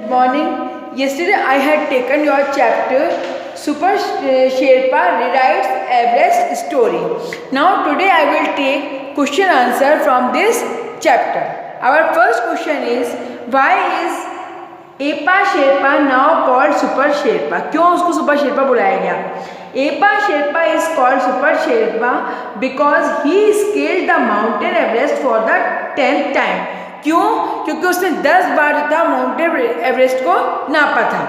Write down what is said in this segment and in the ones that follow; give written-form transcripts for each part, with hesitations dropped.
morning. Yesterday I had taken your chapter Super Sherpa Rewrites Everest Story. Now today I will take question answer from this chapter. Our first question is, why is एपा Sherpa now called super Sherpa? क्यों उसको super Sherpa बुलाया गया? एपा Sherpa is called super Sherpa because he scaled the mountain Everest for the 10th time. क्यों? क्योंकि उसने 10 बार जो था माउंटेन एवरेस्ट को नापा था.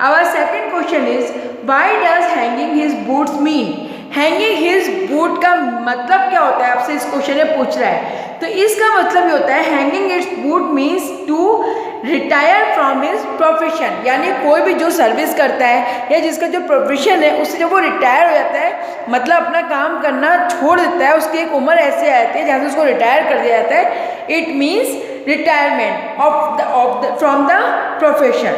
Our second question is, why does hanging his boots mean? Hanging his boot का मतलब क्या होता है? आपसे इस क्वेश्चन में पूछ रहा है. तो इसका मतलब ये होता है, hanging its boot means to retire from his profession. यानी कोई भी जो सर्विस करता है या जिसका जो प्रोफेशन है उससे जब वो रिटायर हो जाता है, मतलब अपना काम करना छोड़ देता है, उसकी एक उम्र ऐसे आती है जहाँ से उसको रिटायर कर दिया जाता है. It means retirement from the profession.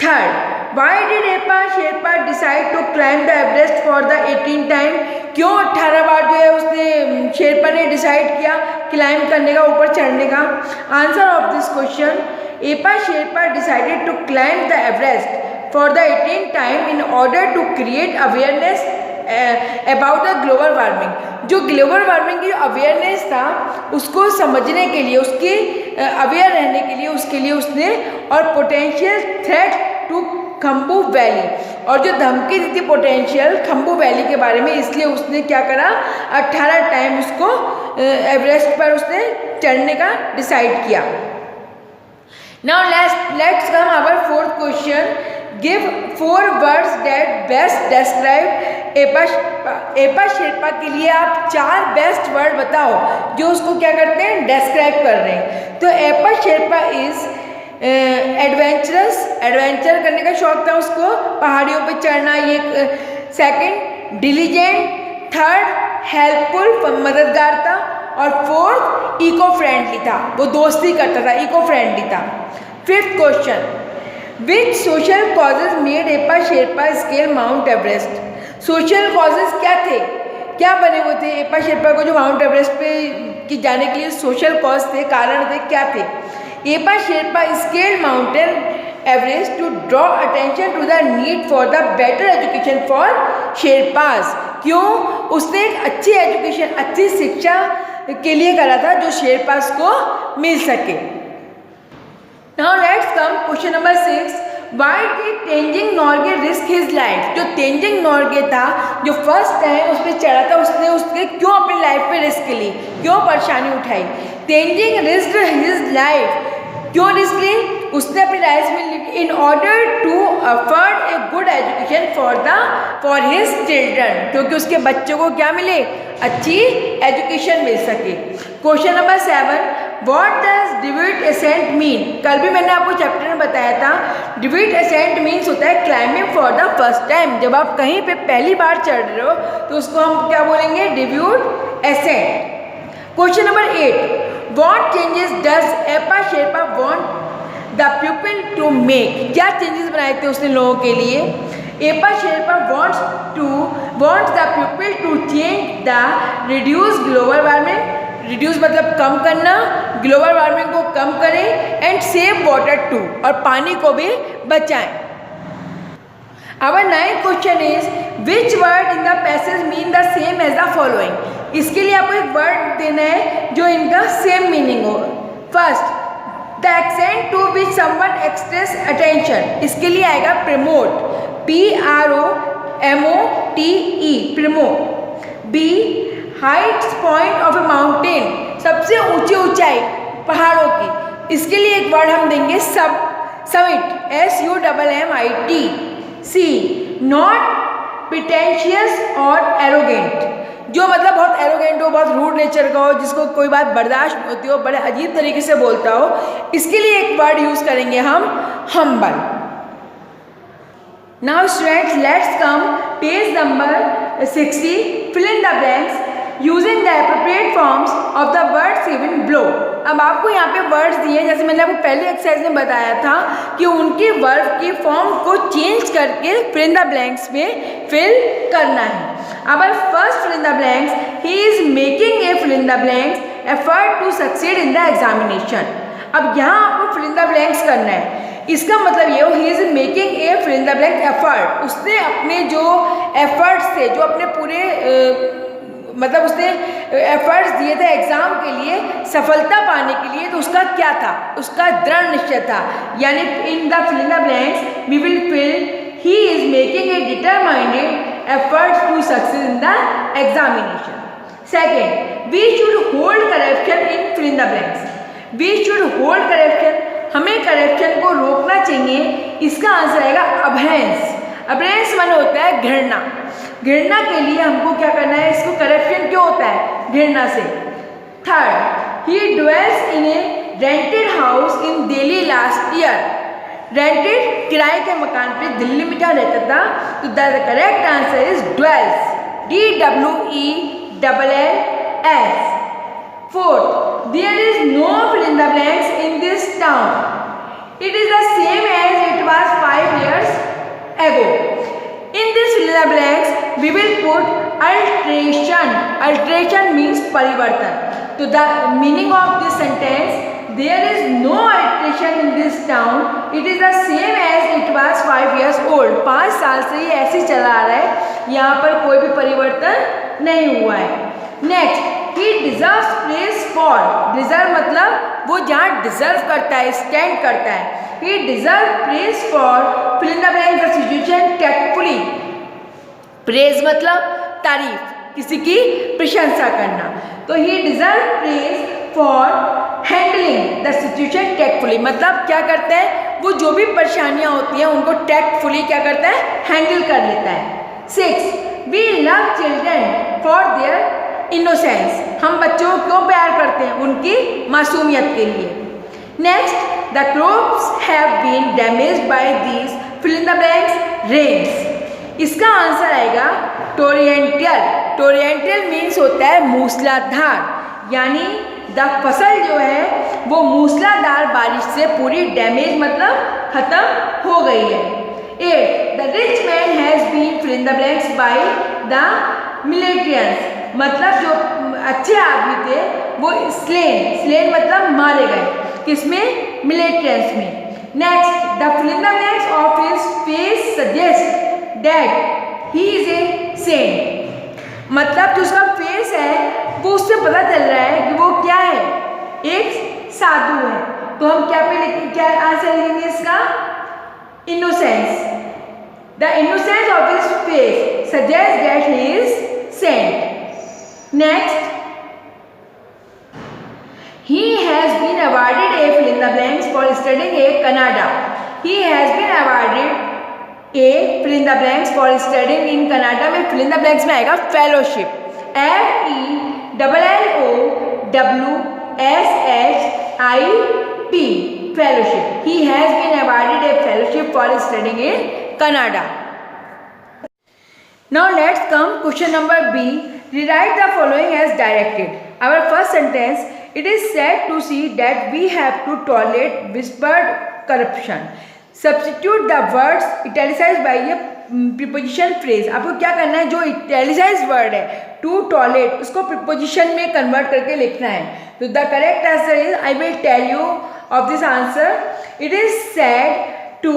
Third, why did Apa Sherpa decide to climb the Everest for the 18th time? क्यों 18 बार जो है उसने शेरपा ने डिसाइड किया क्लाइम करने का, ऊपर चढ़ने का? Answer of this question, Apa Sherpa decided to climb the Everest for the 18th time in order to create awareness about the global warming. जो ग्लोबल वार्मिंग की अवेयरनेस था उसको समझने के लिए, उसकी अवेयर रहने के लिए, उसके लिए उसने, और पोटेंशियल थ्रेट टू खम्बू वैली, और जो धमकी दी थी पोटेंशियल खम्बू वैली के बारे में, इसलिए उसने क्या करा, 18 टाइम उसको एवरेस्ट पर उसने चढ़ने का डिसाइड किया. Now let's come our fourth question. Give 4 words that best describe एपा शेरपा के लिए आप 4 बेस्ट वर्ड बताओ जो उसको क्या करते हैं, डिस्क्राइब कर रहे हैं. तो एपा शेरपा इज एडवेंचरस, एडवेंचर करने का शौक था उसको, पहाड़ियों पे चढ़ना ये. Second, diligent. थर्ड, हेल्पफुल, मददगार था. और फोर्थ, इको फ्रेंडली था, वो दोस्ती करता था, इको फ्रेंडली था. फिफ्थ क्वेश्चन, विच सोशल कॉजेज मेड एपा Sherpa scale mount Everest? Social causes क्या थे, क्या बने हुए थे एपा शेरपा को जो माउंट एवरेस्ट पे की जाने के लिए सोशल कॉज थे, कारण थे, क्या थे? Apa Sherpa scaled mountain Everest to draw attention to the need for the better education for Sherpas. क्यों? उसने एक अच्छी एजुकेशन, अच्छी शिक्षा के लिए करा था जो शेरपास को मिल सके. Now let's come question number 6. Why did Tenzing Norgay risk his life? जो तेंजिंग नोर्गे था, जो फर्स्ट टाइम उस पर चढ़ा था, उसने उसके क्यों अपनी लाइफ पे रिस्क ली, क्यों परेशानी उठाई? Tenzing risk his life. क्यों रिस्क ली? उसने अपनी लाइफ में in order to afford a good education for his children, क्योंकि उसके बच्चों को क्या मिले, अच्छी एजुकेशन मिल सके. Question number 7, what does divide ascent mean? कल भी मैंने आपको चैप्टर में बताया था, डिविड एसेंट मीन्स होता है climbing for the first time. जब आप कहीं पे पहली बार चढ़ रहे हो तो उसको हम क्या बोलेंगे, divide ascent. Question number 8, what changes does Apa Sherpa want the people to make? क्या चेंजेस बनाए थे उसने लोगों के लिए? Apa Sherpa wants the people to change the reduce global warming. Reduce मतलब कम करना, ग्लोबल वार्मिंग को कम करें, एंड सेव वाटर टू, और पानी को भी बचाएं. Our 9th question is, which word in the passage mean the same as the following? इसके लिए आपको एक वर्ड देना है जो इनका सेम मीनिंग हो. First, the accent to which someone express attention. इसके लिए आएगा promote, PROMOTE, promote. B, heights point of a mountain, सबसे ऊंची ऊंचाई पहाड़ों की. इसके लिए एक वर्ड हम देंगे summit, SUMMIT. C, not pretentious और एरोगेंट, जो मतलब बहुत एरोगेंट हो, बहुत रूड नेचर का हो, जिसको कोई बात बर्दाश्त नहीं होती हो, बड़े अजीब तरीके से बोलता हो. इसके लिए एक वर्ड यूज करेंगे हम humble. Now students, let's come page number 60. Fill in the blanks using the appropriate forms of the words given below. अब आपको यहाँ पे वर्ड्स दिए, जैसे मैंने आपको पहले एक्सरसाइज में बताया था कि उनके वर्ब की फॉर्म को चेंज करके फिल इन द ब्लैंक्स में फिल करना है. अब first fill in the blanks, he is making a fill in the blanks effort to succeed in the examination. अब यहाँ आपको फिल इन द ब्लैंक्स करना है. इसका मतलब ये he is making a fill in the blank effort, उसने अपने जो एफर्ट्स थे, जो अपने पूरे मतलब उसने एफर्ट्स दिए थे एग्जाम के लिए सफलता पाने के लिए, तो उसका क्या था, उसका दृढ़ निश्चय था। यानी in the fill in the blanks we will fill he is making a determined efforts to success in the examination. Second, we should hold corruption in fill in the blanks. We should hold corruption, हमें corruption को रोकना चाहिए। इसका answer आएगा अबहेरेंस। अबहेरेंस मन होता है घृणा। घृणा के लिए हमको क्या करना है, इसको करप्शन क्यों होता है, घृणा से। Third, he dwells in A rented house in Delhi last year. Rented किराए के मकान पे दिल्ली में क्या रहता था, तो the correct answer is dwells, DWELLS। Fourth, there is no fill in the blanks in this town. It is the same as it was 5 years ago. In this fill in the blanks, we will put alteration. Alteration means परिवर्तन. So the meaning of this sentence, there is no alteration in this town. It is the same as it was 5 years old. 5 साल से ये ऐसे चला आ रहा है, यहाँ पर कोई भी परिवर्तन नहीं हुआ है। Next, he deserves praise for, deserve मतलब वो जहाँ डिजर्व करता है, स्टैंड करता है। he deserves praise for fill in the blank the situation tactfully। praise मतलब तारीफ, किसी की प्रशंसा करना। तो he deserves praise for handling the situation tactfully, मतलब क्या करता है, वो जो भी परेशानियाँ होती हैं उनको tactfully क्या करता है, हैंडल कर लेता है। 6, we love children for their innocence, हम बच्चों को क्यों प्यार करते हैं, उनकी मासूमियत के लिए। Next, the crops have been damaged by these fill in the blanks rains. इसका आंसर आएगा टोरिएंटल। टोरिएंटल मीन्स होता है मूसलाधार, यानी द फसल जो है वो मूसलाधार बारिश से पूरी डैमेज मतलब खत्म हो गई है। 8, the rich man has been fill in the blanks by the militarians, मतलब जो अच्छे आदमी थे वो स्लेन मतलब मारे गए, किसमें, मिलिटेंट्स में। Next, the fill in the blanks of his face suggest that he is a saint, मतलब जो उसका फेस है वो उससे पता चल रहा है कि वो क्या है, एक साधु है। तो हम क्या पे लिखेंगे, क्या आंसर लिखेंगे इसका, innocence. The innocence of his face suggest that he is saint. Next, he has been awarded a fill in the blanks for studying in Canada. He has been awarded a fill in the blanks for studying in Canada में fill in the blanks में आएगा fellowship, FELLOWSHIP, fellowship. He has been awarded a fellowship for studying in Canada. Now let's come question number B. Rewrite the following as directed. Our first sentence, it is sad to see that we have to tolerate whispered corruption. Substitute the words italicized by a preposition phrase. आपको क्या करना है, जो italicized word है to tolerate, उसको preposition में convert करके लिखना है। तो the correct answer is, I will tell you of this answer. It is sad to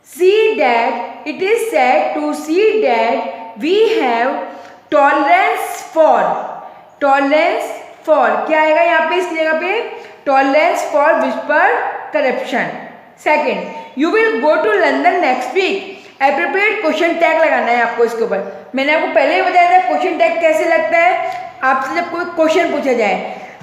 see that, it is sad to see that we have tolerance for, tolerance for क्या आएगा यहाँ पे, इस जगह पे tolerance for whispered corruption. Second, you will go to London next week. Appropriate question tag लगाना है आपको इसके ऊपर। मैंने आपको पहले ही बताया था क्वेश्चन टैग कैसे लगता है, आपसे जब कोई क्वेश्चन पूछा जाए।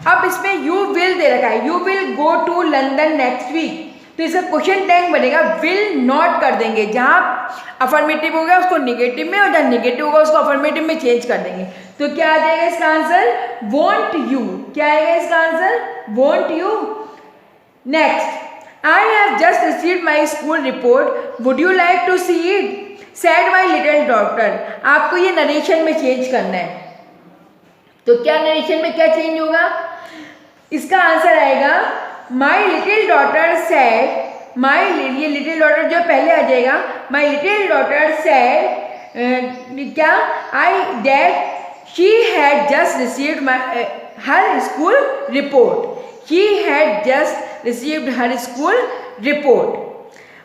अब इसमें यू विल दे रखा है, you will go to London next week, तो इसका क्वेश्चन टैग बनेगा विल नॉट कर देंगे, जहाँ अफर्मेटिव होगा उसको निगेटिव में और जहाँ निगेटिव होगा उसको अफर्मेटिव में चेंज कर देंगे। तो क्या आ जाएगा इसका आंसर, वॉन्ट यू। क्या आएगा इसका answer, won't you. Next, I have just received my school report, would you like to see it, said my little daughter. आपको ये नरेशन में चेंज करना है, तो क्या नरेशन में क्या चेंज होगा, इसका आंसर आएगा माई लिटिल डॉटर सेड, ये लिटिल डॉटर जो पहले आ जाएगा, माई लिटिल डॉटर सेड क्या, I that she had just received her school report, she had just received her school report.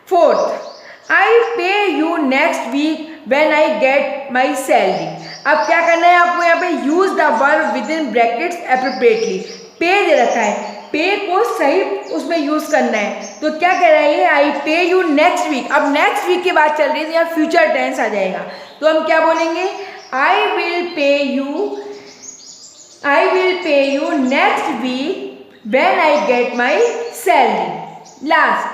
Fourth, I pay you next week when I get my salary. अब क्या करना है आपको यहाँ पे use the verb within brackets appropriately. पे दे रखा है, पे को सही उसमें यूज करना है. तो क्या कह रहा है ये, आई पे यू नेक्स्ट वीक. अब नेक्स्ट वीक की बात चल रही है तो यहाँ फ्यूचर टेंस आ जाएगा. तो हम क्या बोलेंगे, I will pay you next week when I get my salary. Last,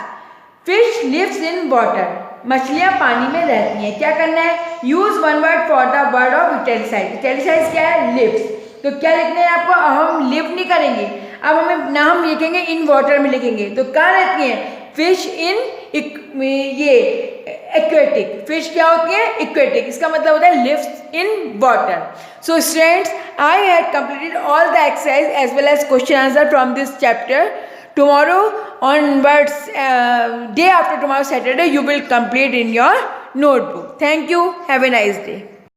fish lives in water. मछलियाँ पानी में रहती हैं. क्या करना है, use one word for the word of italicise. Italicise क्या है, लिव्स. तो क्या लिखना है आपको, अब हम लिव नहीं करेंगे, अब हमें ना हम लिखेंगे इन वाटर में लिखेंगे. तो कहाँ रहती हैं, फिश इन ये एक्वेटिक. फिश क्या होती है, एक्वेटिक. इसका मतलब होता है lives in water. So students, I had completed all the exercise as well as question answer from this chapter. Tomorrow onwards, day after tomorrow Saturday, you will complete in your notebook. Thank you. Have a nice day.